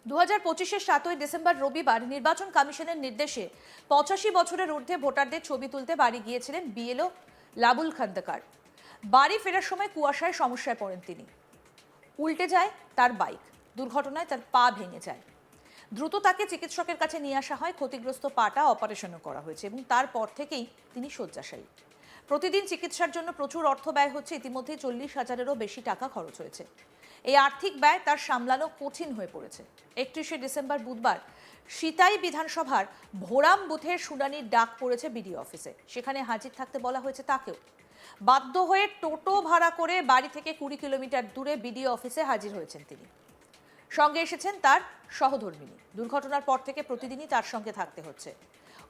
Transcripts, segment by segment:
2025-এর 7ই December রবিবার নির্বাচন কমিশনের নির্দেশে 85 বছরের ঊর্ধ্বে ভোটারদের ছবি তুলতে বাড়ি গিয়েছিলেন বিএলও লাবুল খন্দকার। বাড়ি ফেরার সময় কুয়াশায় সমস্যায় পড়েন তিনি। উল্টে যায় তার বাইক, দুর্ঘটনায় তার পা ভেঙে যায়। দ্রুত তাকে চিকিৎসকের কাছে নিয়ে আসা হয়। ক্ষতিগ্রস্ত পাটা অপারেশনও করা হয়েছে এবং তারপর থেকেই তিনি শয্যাশায়ী। প্রতিদিন চিকিৎসার জন্য প্রচুর অর্থ ব্যয় হচ্ছে। ইতিমধ্যে 40,000-এরও বেশি টাকা খরচ হয়েছে। এই আর্থিক ব্যয় তার সামলানো কঠিন হয়ে পড়েছে। 31শে ডিসেম্বর বুধবার সিতাই বিধানসভার ভোরাম বুথের শুনানির ডাক পড়েছে বিডিও অফিসে। সেখানে হাজির থাকতে বলা হয়েছে তাকেও। বাধ্য হয়ে টোটো ভাড়া করে বাড়ি থেকে 20 কিলোমিটার দূরে বিডিও অফিসে হাজির হয়েছেন তিনি। সঙ্গে এসেছেন তার সহধর্মিনী। দুর্ঘটনার পর থেকে প্রতিদিনই তার সঙ্গে থাকতে হচ্ছে।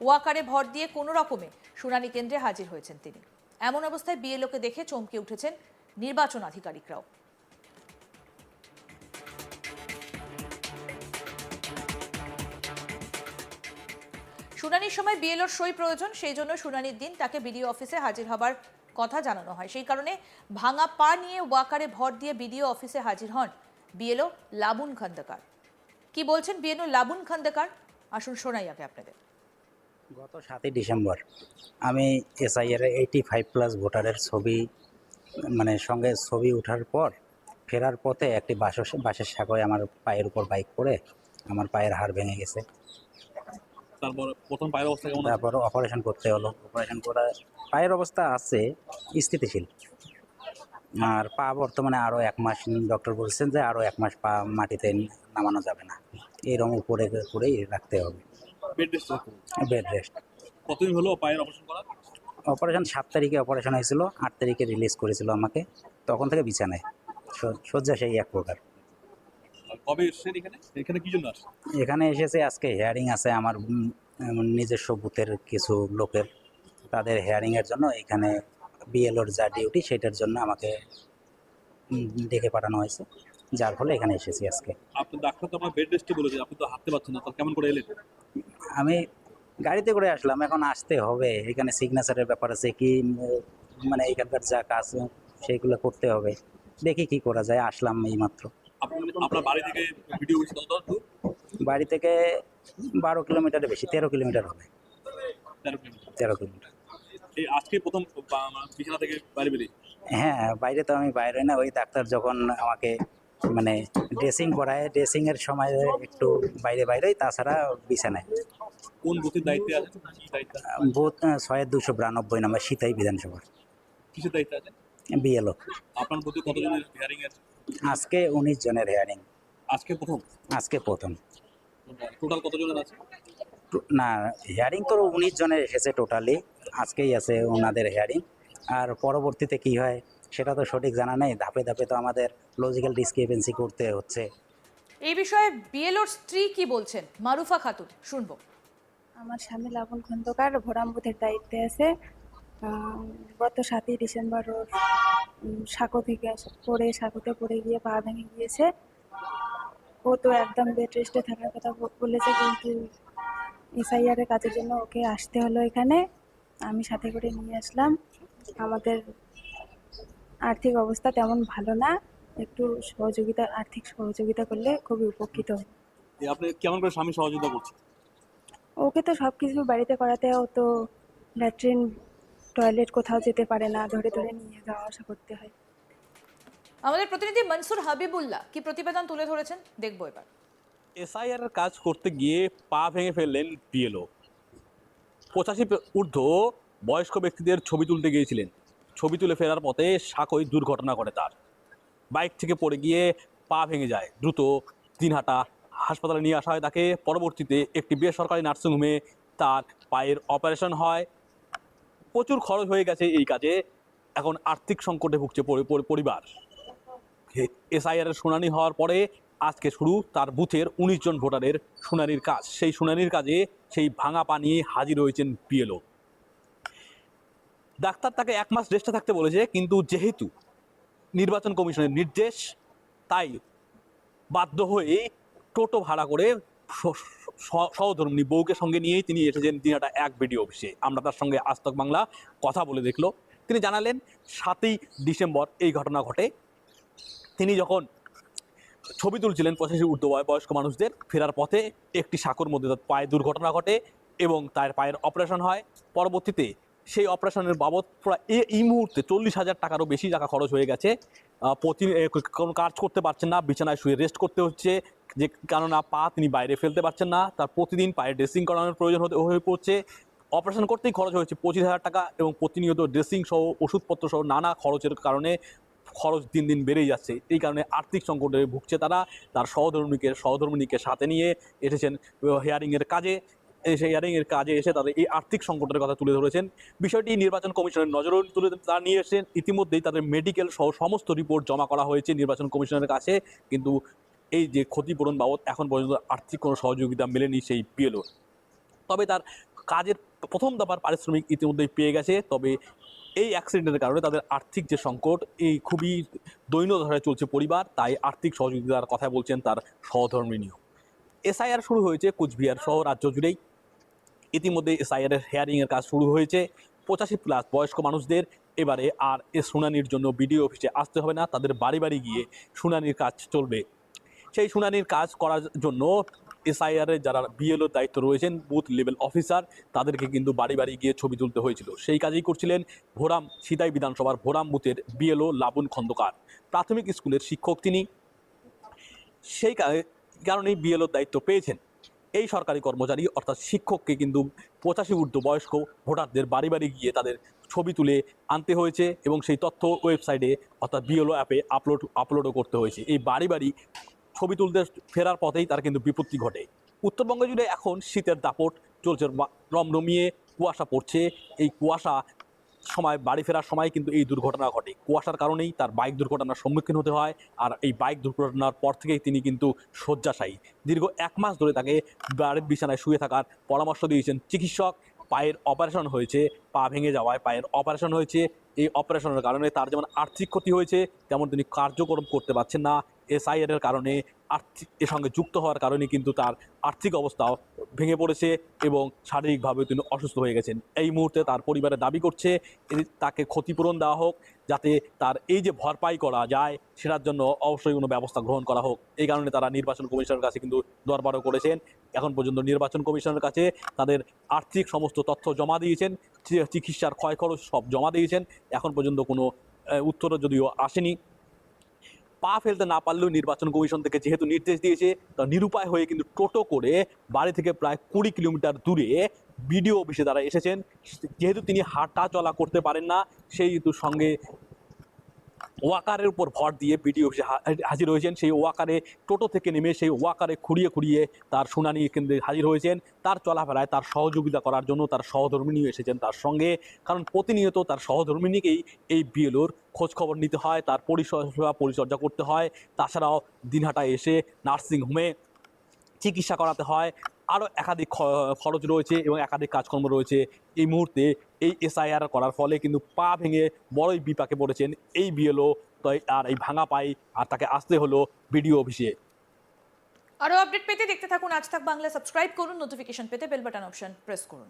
ওয়াকারে ভর দিয়ে কোনো রকমে শুনানি কেন্দ্রে হাজির হয়েছেন তিনি। এমন অবস্থায় বিএলওকে দেখে চমকে উঠেছেন নির্বাচন আধিকারিকরাও। শুনানির সময় বিএলওর সই প্রয়োজন, সেই জন্য শুনানির দিন তাকে বিডিও অফিসে হাজির হবার কথা জানানো হয়। সেই কারণে ভাঙা পা নিয়ে ওয়াকারে ভর দিয়ে বিডিও অফিসে হাজির হন বিএলও লাবুন খন্দকার। কি বলছেন বিএলও লাবুন খন্দকার, আসুন শোনাই আগে আপনাদের। গত 7ই ডিসেম্বর আমি এসআইআর 85+ ভোটারের ছবি সঙ্গে ছবি ওঠার পর ফেরার পথে একটি বাসের সাঁকোয় আমার পায়ের উপর বাইক পড়ে আমার পায়ের হাড় ভেঙে গেছে। তারপর প্রথম পায়ের অবস্থা কেমন? তারপর অপারেশন করতে হলো। অপারেশন করা পায়ের অবস্থা আছে স্থিতিশীল। আর পা বর্তমানে আরও 1 মাস, ডক্টর বলছেন যে আরও 1 মাস পা মাটিতে নামানো যাবে না, এরকম উপরে করেই রাখতে হবে, বেড রেস্ট রাখতে হবে। Bed rest. কতদিন হলো পায়ের অপারেশন করা? অপারেশন 7 তারিখে অপারেশন হয়েছিল, 8 তারিখে রিলিজ করেছিল আমাকে। তখন থেকে বিছানায় শয্যা সেই এক প্রকার। আর কবে এসেছেন এখানে? এখানে কি জন্য আসছেন? এখানে এসেছে আজকে হেয়ারিং আছে আমার নিজস্ব বুথের কিছু লোকের, তাদের হেয়ারিংয়ের জন্য। এখানে বিএলওর যা ডিউটি সেটার জন্য আমাকে ডেকে পাঠানো হয়েছে, যার ফলে এখানে এসেছি আজকে। আপনি ডাক্তার তো আপনার বেড রেস্টে বলেছে, আপনি তো হাঁটতে পারছেন না, তো কেমন করে এলেন? আমি গাড়িতে করে আসলাম, এখন আসতে হবে। এখানে সিগনেচারের ব্যাপার আছে, কি এখানকার যা কাজ সেইগুলো করতে হবে। দেখি কি করা যায়, আসলাম এইমাত্র। আপনার বাড়ি থেকে ভিডিও অফিস কত দূর? বাড়ি থেকে 12 কিলোমিটারের বেশি, 13 কিলোমিটার হবে। 13 কিলোমিটার। 13 কিলোমিটার। এই আজকে প্রথম বিছানা থেকে বাইরে বেরিয়ে? হ্যাঁ, বাইরে তো আমি বাইরে না, ওই ডাক্তার যখন আমাকে ড্রেসিং করায়, ড্রেসিংয়ের সময় একটু বাইরে বাইরেই, তাছাড়া বিছানায়। কোন বুথের দায়িত্বে আছেন? কি দায়িত্ব? বুথ 6-292 নম্বর সিতাই বিধানসভা, কিসের দায়িত্বে আছেন? বিএলও। আপনার বুথে কতজনের হিয়ারিং আছে? আজকে 19 জনের হেয়ারিং। আজকে প্রথম? আজকে প্রথম। টোটাল কতজনের আছে? না, হেয়ারিং তো 19 জনের এসেছে টোটালি, আজকেই আছে ওনাদের হেয়ারিং। আর পরবর্তীতে কি হয় সেটা তো সঠিক জানা নেই। ধাপে ধাপে তো আমাদের লজিক্যাল ডিসক্রিপেন্সি করতে হচ্ছে। এই বিষয়ে বিএলওর স্ত্রী কি বলছেন, মারুফা খাতুন, শুনবো। আমার স্বামী লাবণ খন্দকার ভোরাম বুথের দায়িত্বে আছে। গত 7ই ডিসেম্বর ওর সাঁকোতে পড়ে গিয়ে পা ভেঙে গিয়েছে। ও তো একদম বেড রেস্টে থাকার কথা বলেছে, কিন্তু এসআইআর এর কাজের জন্য ওকে আসতে হলো এখানে। আমি সাথে করে নিয়ে আসলাম। আমাদের আর্থিক অবস্থা তেমন ভালো না, একটু আর্থিক সহযোগিতা করলে খুবই উপকৃত হই। আপনি কেমন করে স্বামী সহযোগিতা করছেন? ওকে তো সব কিছু বাড়িতে করাতে, ও তো ল্যাট্রিন টয়লেট কোথাও যেতে পারে না, ধরে ধরে নিয়ে যাওয়া আসা করতে হয়। আমাদের প্রতিনিধি মনসুর হাবিবুল্লাহ কি প্রতিবেদন তুলে ধরেছেন, দেখবো এবার। এসআইআর এর কাজ করতে গিয়ে পা ভেঙে ফেললেন বিএলও। 85 ঊর্ধ্ব বয়স্ক ব্যক্তিদের ছবি তুলতে গিয়েছিলেন। ছবি তুলে ফেরার পথে সাঁকোয় দুর্ঘটনা ঘটে তার। বাইক থেকে পড়ে গিয়ে পা ভেঙে যায়। দ্রুত দিনহাটা হাসপাতালে নিয়ে আসা হয় তাকে। পরবর্তীতে একটি বেসরকারি নার্সিংহোমে তার পায়ের অপারেশন হয়। প্রচুর খরচ হয়ে গেছে এই কাজে। এখন আর্থিক সংকটে ভুগছে পরিবার। এসআইআর এর শুনানি হওয়ার পরে আজকে শুরু তার বুথের 19 জন ভোটারের শুনানির কাজ। সেই শুনানির কাজে সেই ভাঙা পা নিয়ে হাজির হয়েছেন বিএলও। ডাক্তার তাকে 1 মাস রেস্টে থাকতে বলেছে, কিন্তু যেহেতু নির্বাচন কমিশনের নির্দেশ, তাই বাধ্য হয়ে টোটো ভাড়া করে সহধর্মিণী বউকে সঙ্গে নিয়েই তিনি এসেছেন দিনহাটা 1 বিডিও অফিসে। আমরা তার সঙ্গে আজ তক বাংলা কথা বলে দেখলো। তিনি জানালেন 7ই ডিসেম্বর এই ঘটনা ঘটে। তিনি যখন ছবি তুলছিলেন 85 ঊর্ধ্ব বয়স্ক মানুষদের, ফেরার পথে একটি সাঁকোর মধ্যে তার পায়ে দুর্ঘটনা ঘটে এবং তার পায়ের অপারেশন হয়। পরবর্তীতে সেই অপারেশনের বাবদ প্রায় এই মুহূর্তে 40,000 টাকারও বেশি টাকা খরচ হয়ে গেছে। কোনো কাজ করতে পারছেন না, বিছানায় শুয়ে রেস্ট করতে হচ্ছে, যে কেননা পা তিনি বাইরে ফেলতে পারছেন না। তার প্রতিদিন পায়ে ড্রেসিং করানোর প্রয়োজন হয়ে পড়ছে। অপারেশন করতেই খরচ হয়েছে 25,000 টাকা এবং প্রতিনিয়ত ড্রেসিং সহ ওষুধপত্র সহ নানা খরচের কারণে খরচ দিন দিন বেড়েই যাচ্ছে। এই কারণে আর্থিক সংকটে ভুগছে তারা। তার সহধর্মিণীকে সাথে নিয়ে এসেছেন হিয়ারিংয়ের কাজে। সেই হিয়ারিংয়ের কাজে এসে তাদের এই আর্থিক সংকটের কথা তুলে ধরেছেন। বিষয়টি নির্বাচন কমিশনের নজরেও তুলে তারা নিয়ে এসেছেন। ইতিমধ্যেই তাদের মেডিকেল সহ সমস্ত রিপোর্ট জমা করা হয়েছে নির্বাচন কমিশনের কাছে, কিন্তু এই যে ক্ষতিপূরণ বাবদ এখন পর্যন্ত আর্থিক কোনো সহযোগিতা মেলেনি সেই বিএলও। তবে তার কাজের প্রথম দফার পারিশ্রমিক ইতিমধ্যেই পেয়ে গেছে। তবে এই অ্যাক্সিডেন্টের কারণে তাদের আর্থিক যে সংকট, এই খুবই দৈন্যদশায় চলছে পরিবার, তাই আর্থিক সহযোগিতার কথা বলছেন তার সহধর্মিণীও। এসআইআর শুরু হয়েছে কুচবিহার সহ রাজ্য জুড়েই। ইতিমধ্যে এসআইআরের হেয়ারিংয়ের কাজ শুরু হয়েছে। 85+ বয়স্ক মানুষদের এবারে আর শুনানির জন্য বিডিও অফিসে আসতে হবে না, তাদের বাড়ি বাড়ি গিয়ে শুনানির কাজ চলবে। সেই শুনানির কাজ করার জন্য এসআইআরের যারা বিএলওর দায়িত্ব রয়েছেন, বুথ লেভেল অফিসার, তাদেরকে কিন্তু বাড়ি বাড়ি গিয়ে ছবি তুলতে হয়েছিল। সেই কাজেই করছিলেন ভোরাম সিতাই বিধানসভার ভোরাম বুথের বিএলও লাবুন খন্দকার। প্রাথমিক স্কুলের শিক্ষক তিনি, সেই কারণেই বিএলওর দায়িত্ব পেয়েছেন। এই সরকারি কর্মচারী অর্থাৎ শিক্ষককে কিন্তু 85 ঊর্ধ্ব বয়স্ক ভোটারদের বাড়ি বাড়ি গিয়ে তাদের ছবি তুলে আনতে হয়েছে এবং সেই তথ্য ওয়েবসাইটে অর্থাৎ বিএলও অ্যাপে আপলোডও করতে হয়েছে। এই বাড়ি বাড়ি ছবি তুলতে ফেরার পথেই তার কিন্তু বিপত্তি ঘটে। উত্তরবঙ্গ জুড়ে এখন শীতের দাপট চলছে, রমরমিয়ে কুয়াশা পড়ছে। এই কুয়াশা সময় বাড়ি ফেরার সময় কিন্তু এই দুর্ঘটনা ঘটে। কুয়াশার কারণেই তার বাইক দুর্ঘটনার সম্মুখীন হতে হয়। আর এই বাইক দুর্ঘটনার পর থেকেই তিনি কিন্তু শয্যাশায়ী। দীর্ঘ 1 মাস ধরে তাকে বাড়ির বিছানায় শুয়ে থাকার পরামর্শ দিয়েছেন চিকিৎসক। পায়ের অপারেশন হয়েছে, পা ভেঙে যাওয়ায় পায়ের অপারেশন হয়েছে। এই অপারেশনের কারণে তার যেমন আর্থিক ক্ষতি হয়েছে, তেমন তিনি কার্যক্রম করতে পারছেন না। এসআইআরের কারণে এর সঙ্গে যুক্ত হওয়ার কারণে কিন্তু তার আর্থিক অবস্থাও ভেঙে পড়েছে এবং শারীরিকভাবে তিনি অসুস্থ হয়ে গেছেন। এই মুহূর্তে তার পরিবারে দাবি করছে তাকে ক্ষতিপূরণ দেওয়া হোক, যাতে তার এই যে ভরপাই করা যায় সেটার জন্য অবশ্যই কোনো ব্যবস্থা গ্রহণ করা হোক। এই কারণে তারা নির্বাচন কমিশনের কাছে কিন্তু দরবারও করেছেন। এখন পর্যন্ত নির্বাচন কমিশনের কাছে তাদের আর্থিক সমস্ত তথ্য জমা দিয়েছেন, চিকিৎসার ক্ষয় খরচ সব জমা দিয়েছেন। এখন পর্যন্ত কোনো উত্তরও যদিও আসেনি। পা ফেলতে না পারলেও নির্বাচন কমিশন থেকে যেহেতু নির্দেশ দিয়েছে, তা নিরুপায় হয়ে কিন্তু টোটো করে বাড়ি থেকে প্রায় 20 কিলোমিটার দূরে বিডিও অফিসে তারা এসেছেন। যেহেতু তিনি হাঁটা চলা করতে পারেন না, সেই হেতু সঙ্গে ওয়াকারের উপর ভর দিয়ে বিডিও অফিসে হাজির হয়েছেন। সেই ওয়াকারে টোটো থেকে নেমে সেই ওয়াকারে খুঁড়িয়ে খুঁড়িয়ে তার শুনানি কেন্দ্রে হাজির হয়েছেন। তার চলাফেরায় তার সহযোগিতা করার জন্য তার সহধর্মিণী এসেছেন তার সঙ্গে, কারণ প্রতিনিয়ত তার সহধর্মিণীকেই এই বিএলওর খোঁজখবর নিতে হয়, তার পরিচর্যা করতে হয়। তাছাড়াও দিনহাটায় এসে নার্সিংহোমে চিকিৎসা করাতে হয়। আরও একাধিক খরচ রয়েছে এবং একাধিক কাজকর্ম রয়েছে। এই মুহূর্তে এই এসআইআর করার ফলে কিন্তু পা ভেঙে বড়ই বিপাকে পড়েছেন এই বিএলও। তাই আর এই ভাঙা পাই আর তাকে আসতে হলো বিডিও অফিসে। আরও আপডেট পেতে দেখতে থাকুন আজ তাক বাংলা। সাবস্ক্রাইব করুন, নোটিফিকেশন পেতে বেল বাটন অপশন প্রেস করুন।